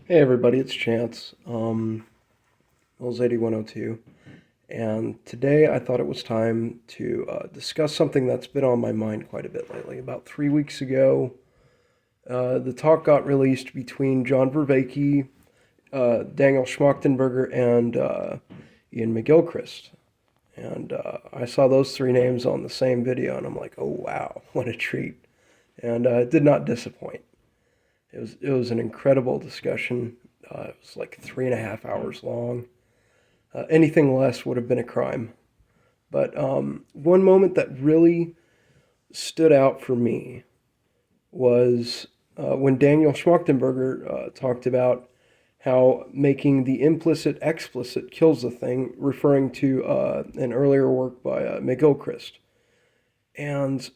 Hey everybody, it's Chance, Mills 8102, and today I thought it was time to discuss something that's been on my mind quite a bit lately. About 3 weeks ago, the talk got released between John Vervaeke, Daniel Schmachtenberger, and Ian McGilchrist. And I saw those three names on the same video, and I'm like, oh wow, what a treat. And it did not disappoint. It was an incredible discussion. It was like 3.5 hours long. Anything less would have been a crime. But one moment that really stood out for me was when Daniel Schmachtenberger talked about how making the implicit explicit kills the thing, referring to an earlier work by McGilchrist. And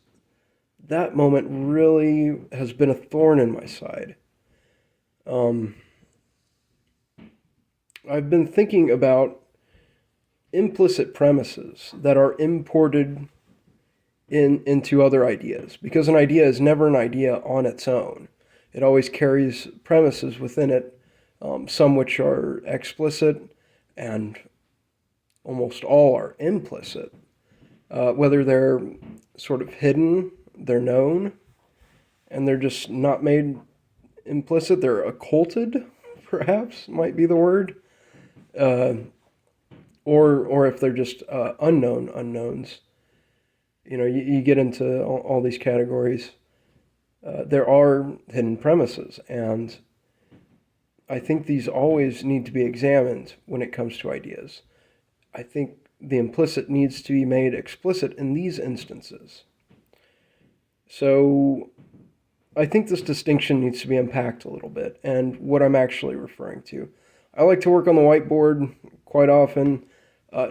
that moment really has been a thorn in my side. Um, I've been thinking about implicit premises that are imported into other ideas because an idea is never an idea on its own. It always carries premises within it, some which are explicit and almost all are implicit. Whether they're sort of hidden, they're known, and they're just not made implicit, they're occulted, perhaps might be the word. Uh, or if they're just unknown unknowns. You get into all these categories. There are hidden premises, and I think these always need to be examined when it comes to ideas. I think the implicit needs to be made explicit in these instances. So I think this distinction needs to be unpacked a little bit, and what I'm actually referring to. I like to work on the whiteboard quite often. Uh,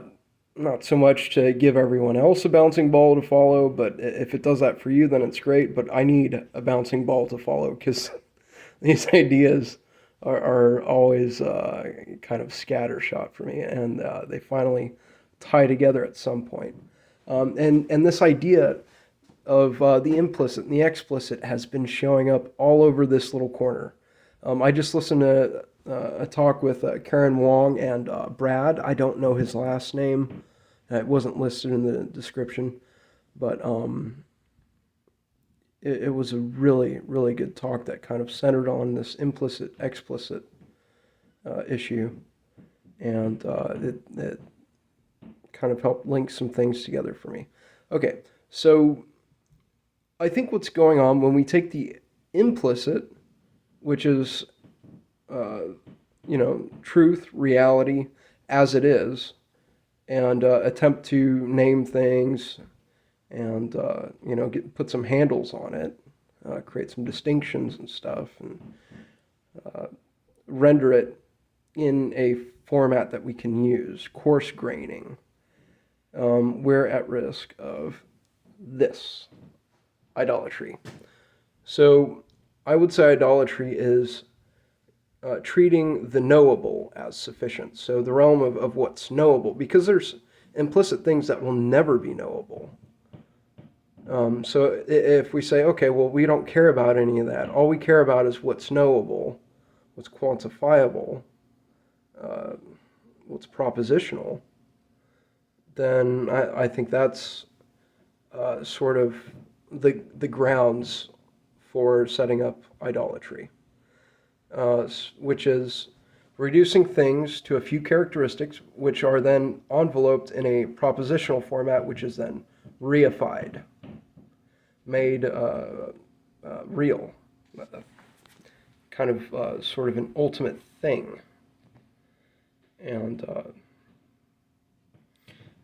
Not so much to give everyone else a bouncing ball to follow, but if it does that for you, then it's great. But I need a bouncing ball to follow because these ideas are always kind of scattershot for me, and they finally tie together at some point. And this idea of the implicit and the explicit has been showing up all over this little corner. I just listened to a talk with Karen Wong and Brad. I don't know his last name. It wasn't listed in the description, but it was a really, really good talk that kind of centered on this implicit, explicit issue, and it kind of helped link some things together for me. Okay, so I think what's going on when we take the implicit, which is, uh, truth, reality as it is, and attempt to name things and, put some handles on it, create some distinctions and stuff, and render it in a format that we can use, coarse graining. We're at risk of this idolatry. So I would say idolatry is treating the knowable as sufficient. So the realm of what's knowable, because there's implicit things that will never be knowable. So if we say, okay, well, we don't care about any of that. All we care about is what's knowable, what's quantifiable, uh, what's propositional, then I think that's sort of the grounds for setting up idolatry, which is reducing things to a few characteristics, which are then enveloped in a propositional format, which is then reified, made real, kind of sort of an ultimate thing. And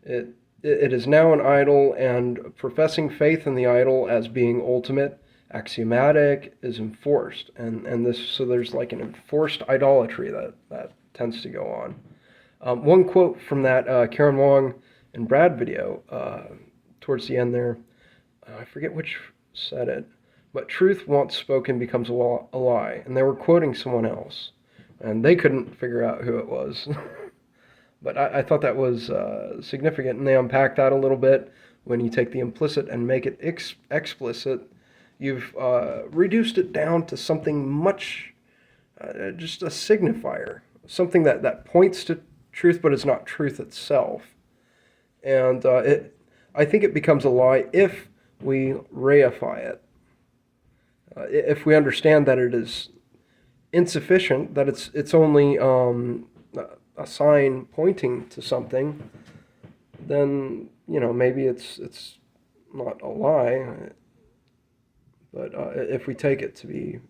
it it is now an idol, and professing faith in the idol as being ultimate, axiomatic, is enforced, and this so there's like an enforced idolatry that tends to go on. One quote from that Karen Wong and Brad video towards the end there, I forget which said it, but truth once spoken becomes a lie, and they were quoting someone else, and they couldn't figure out who it was. But I thought that was significant, and they unpack that a little bit. When you take the implicit and make it explicit, you've reduced it down to something much just a signifier, something that points to truth, but is not truth itself. And I think it becomes a lie if we reify it. If we understand that it is insufficient, that it's only a sign pointing to something, then maybe it's not a lie. But if we take it to be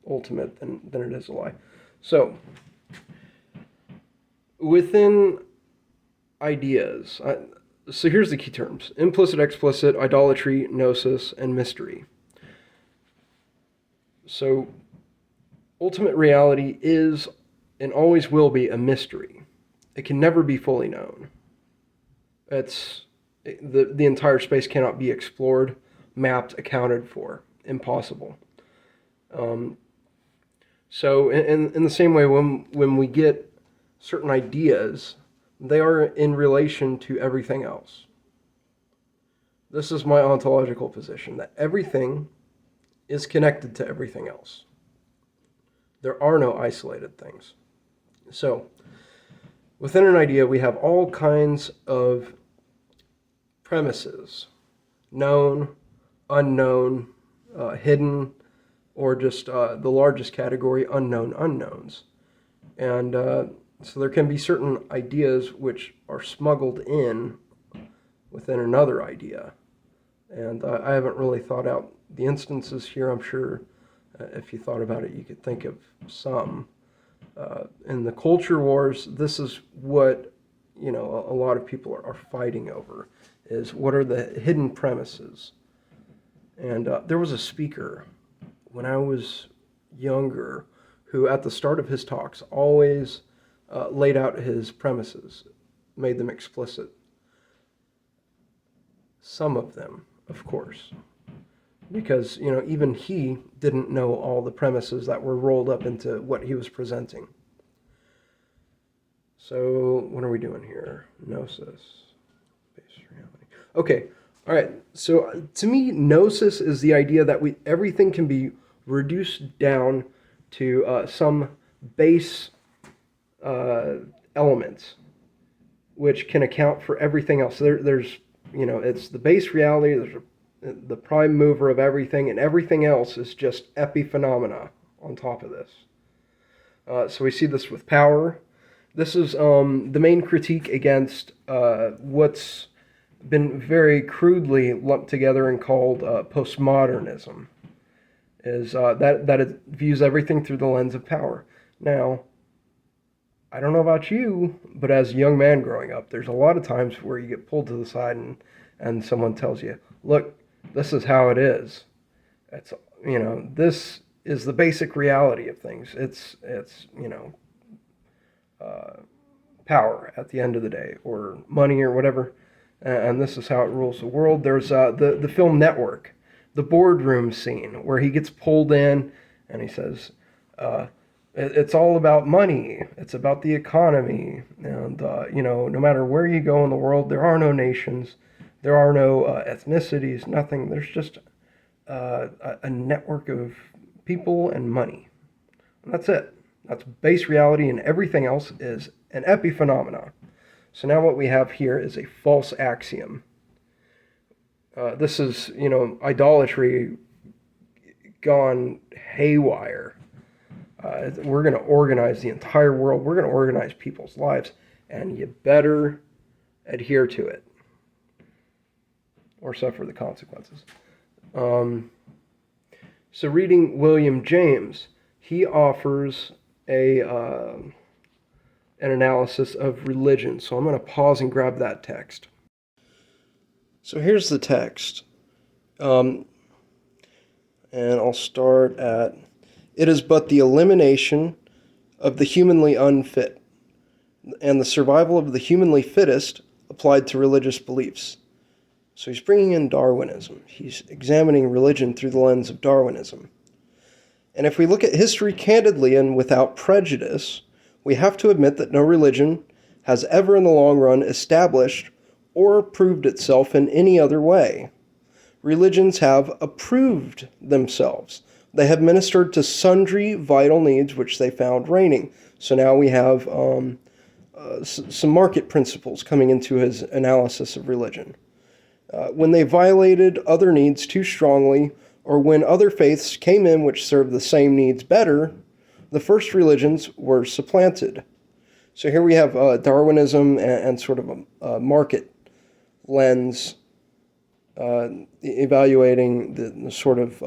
ultimate, then it is a lie. So within ideas, so here's the key terms: implicit, explicit, idolatry, gnosis, and mystery. So ultimate reality is and always will be a mystery. It can never be fully known. The entire space cannot be explored, mapped, accounted for. Impossible. So in the same way, when we get certain ideas, they are in relation to everything else. This is my ontological position, that everything is connected to everything else. There are no isolated things. So, within an idea, we have all kinds of premises: known, unknown, hidden, or just the largest category, unknown unknowns. And so there can be certain ideas which are smuggled in within another idea. And I haven't really thought out the instances here. I'm sure if you thought about it, you could think of some. In the culture wars, this is what a lot of people are fighting over, is what are the hidden premises. And there was a speaker when I was younger who at the start of his talks always laid out his premises, made them explicit. Some of them, of course, because even he didn't know all the premises that were rolled up into what he was presenting. So what are we doing here? Gnosis, base reality. Okay, all right. So to me, gnosis is the idea that everything can be reduced down to some base elements, which can account for everything else. There's it's the base reality. There's the prime mover of everything, and everything else is just epiphenomena on top of this. So we see this with power. This is the main critique against what's been very crudely lumped together and called postmodernism, is that it views everything through the lens of power. Now, I don't know about you, but as a young man growing up, there's a lot of times where you get pulled to the side and someone tells you, look, this is how it is. It's this is the basic reality of things. It's power at the end of the day, or money, or whatever, and this is how it rules the world. There's the film Network, the boardroom scene where he gets pulled in and he says, it's all about money. It's about the economy, and no matter where you go in the world, there are no nations, there are no ethnicities, nothing. There's just a network of people and money, and that's it. That's base reality, and everything else is an epiphenomenon. So now what we have here is a false axiom. This is, idolatry gone haywire. We're going to organize the entire world. We're going to organize people's lives, and you better adhere to it or suffer the consequences. So reading William James, he offers an analysis of religion. So I'm going to pause and grab that text. So here's the text. And I'll start at, "It is but the elimination of the humanly unfit, and the survival of the humanly fittest applied to religious beliefs." So he's bringing in Darwinism. He's examining religion through the lens of Darwinism. And if we look at history candidly and without prejudice, we have to admit that no religion has ever in the long run established or proved itself in any other way. Religions have approved themselves. They have ministered to sundry vital needs which they found reigning. So now we have some market principles coming into his analysis of religion. When they violated other needs too strongly, or when other faiths came in which served the same needs better, the first religions were supplanted. So here we have Darwinism and sort of a market lens evaluating the sort of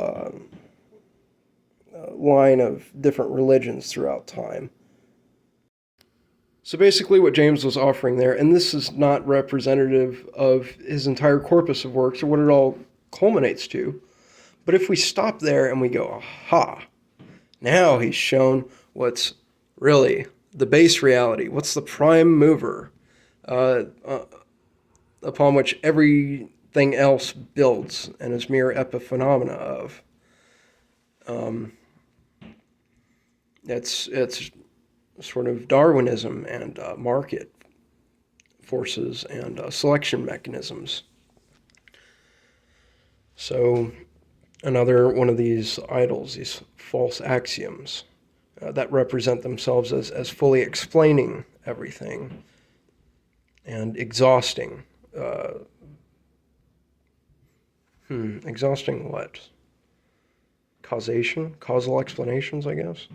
line of different religions throughout time. So basically what James was offering there, and this is not representative of his entire corpus of works or what it all culminates to, but if we stop there and we go, aha, now he's shown what's really the base reality, what's the prime mover upon which everything else builds and is mere epiphenomena of. It's sort of Darwinism and market forces and selection mechanisms. So another one of these idols, these false axioms that represent themselves as fully explaining everything and exhausting. Exhausting what? Causation? Causal explanations, I guess?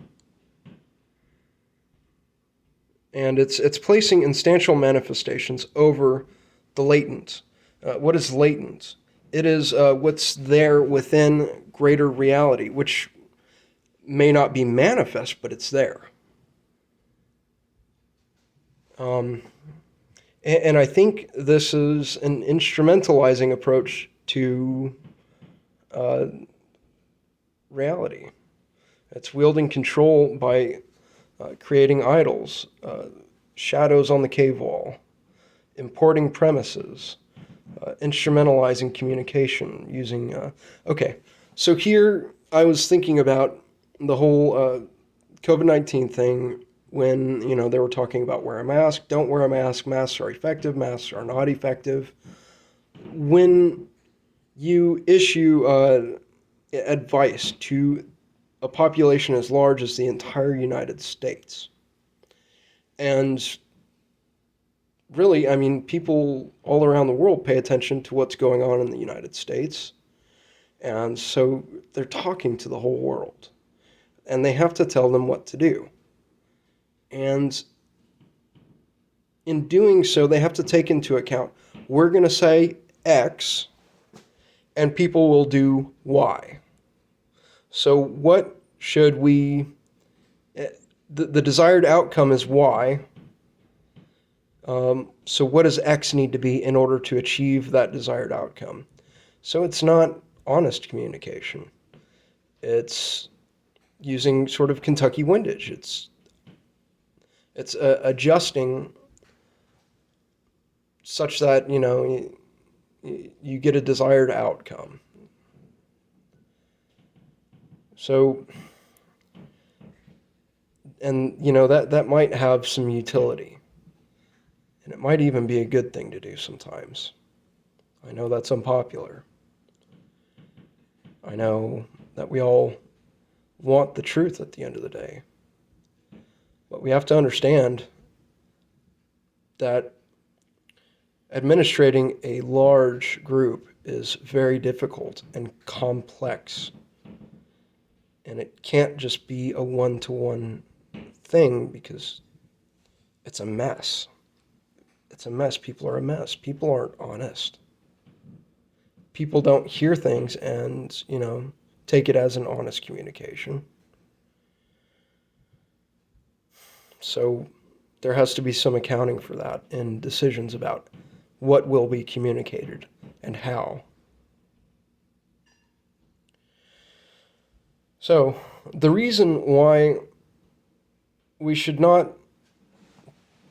And it's placing instantial manifestations over the latent. What is latent? It is what's there within greater reality, which may not be manifest, but it's there. And I think this is an instrumentalizing approach to reality. It's wielding control by creating idols, shadows on the cave wall, importing premises, instrumentalizing communication using... Okay, so here I was thinking about the whole COVID-19 thing when, they were talking about wear a mask, don't wear a mask, masks are effective, masks are not effective. When you issue advice to a population as large as the entire United States, and really, people all around the world pay attention to what's going on in the United States, and so they're talking to the whole world, and they have to tell them what to do. And in doing so, they have to take into account, we're going to say X, and people will do Y. So what should we... The desired outcome is Y. So what does X need to be in order to achieve that desired outcome? So it's not honest communication. It's using sort of Kentucky windage. It's adjusting such that, you get a desired outcome. So, and, that might have some utility. And it might even be a good thing to do sometimes. I know that's unpopular. I know that we all want the truth at the end of the day. But we have to understand that administrating a large group is very difficult and complex. And it can't just be a one-to-one thing because it's a mess. It's a mess. People are a mess. People aren't honest. People don't hear things and, take it as an honest communication. So there has to be some accounting for that in decisions about what will be communicated and how. So the reason why we should not,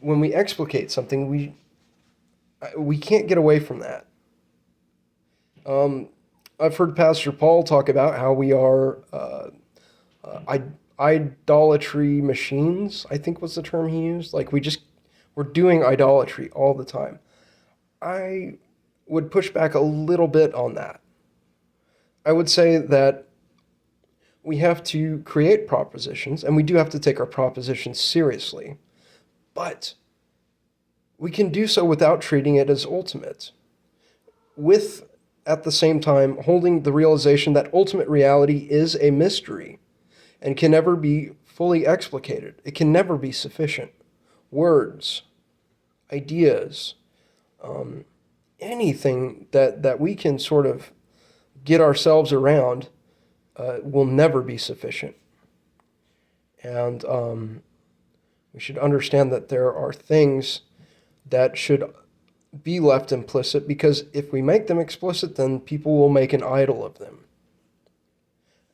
when we explicate something, we can't get away from that. I've heard Pastor Paul talk about how we are idolatry machines, I think was the term he used. Like we're doing idolatry all the time. I would push back a little bit on that. I would say that we have to create propositions, and we do have to take our propositions seriously. But we can do so without treating it as ultimate, with, at the same time, holding the realization that ultimate reality is a mystery and can never be fully explicated. It can never be sufficient. Words, ideas, anything that we can sort of get ourselves around will never be sufficient. And we should understand that there are things that should be left implicit, because if we make them explicit, then people will make an idol of them.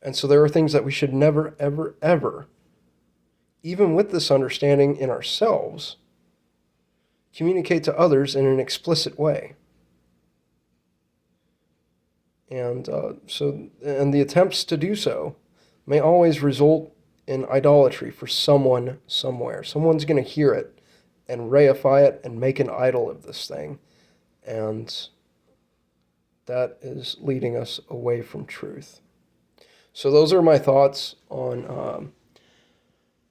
And so there are things that we should never, ever, ever, even with this understanding in ourselves, communicate to others in an explicit way. And and the attempts to do so may always result in idolatry for someone somewhere. Someone's going to hear it and reify it and make an idol of this thing. And that is leading us away from truth. So those are my thoughts on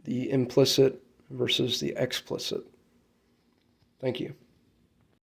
the implicit versus the explicit. Thank you.